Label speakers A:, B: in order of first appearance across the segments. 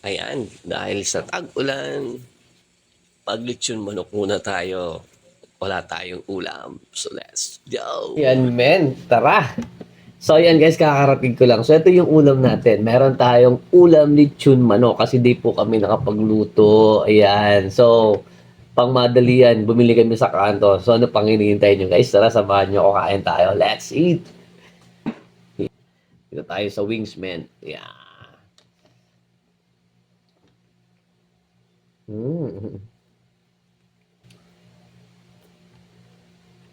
A: Ayan, dahil sa tag-ulan, mag-lechon manok muna tayo. Wala tayong ulam. So let's go!
B: Yan men, tara! So ayan guys, kakarating ko lang. So ito yung ulam natin. Meron tayong ulam lechon manok kasi di po kami nakapagluto. Ayan. So, pang madali yan, bumili kami sa kanto. So ano pang hinihintay nyo guys? Tara, samahan nyo ako, kain tayo. Let's eat! Dito tayo sa wings men. Yeah. Mm.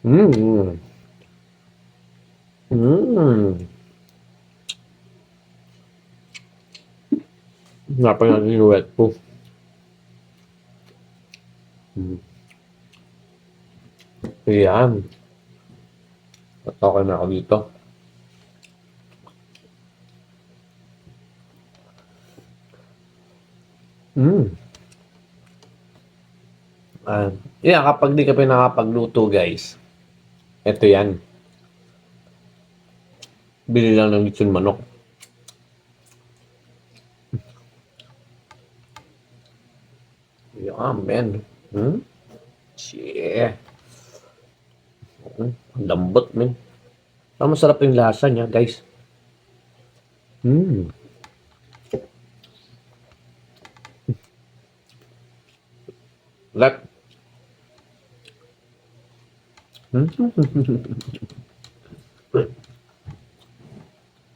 B: Mm. Mm. Hanapan natin yung wet po. Mm. Ayan. At okay na ako dito. Mm. Yeah, kapag di ka pa nakapagluto guys, ito yan. Bili lang ng lechon manok. Yeah, man. Hmm? Yeah. Ang lambot, man. Ang masarap yung lasa niya, guys. Hmm. Like, hmm?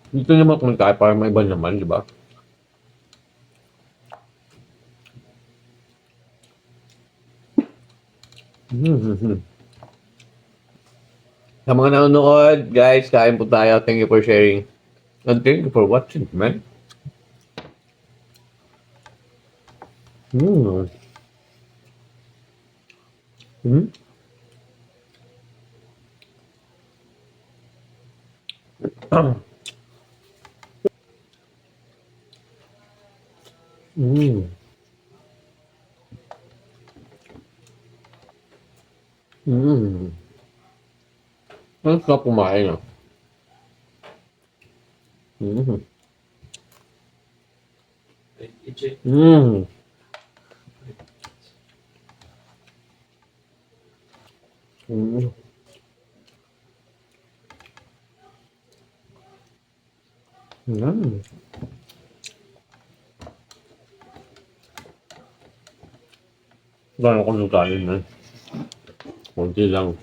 B: Dito naman kung tayo para may iba naman, di ba? Hmm. Sa mga nanonood, guys, kain po tayo. Thank you for sharing. And thank you for watching, man. Hmm. Hmm. Hmm. Hmm. Ang sarap kumain, ah. Hmm. Hmm. Hmm. Hmm. Gano'n ko ng kanin, man. Kunti lang.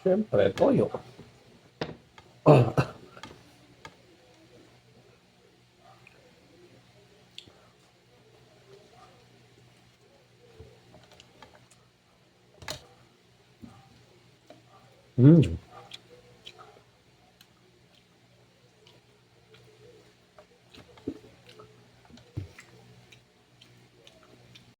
B: Siyempre, toyo. Ah. Hmm.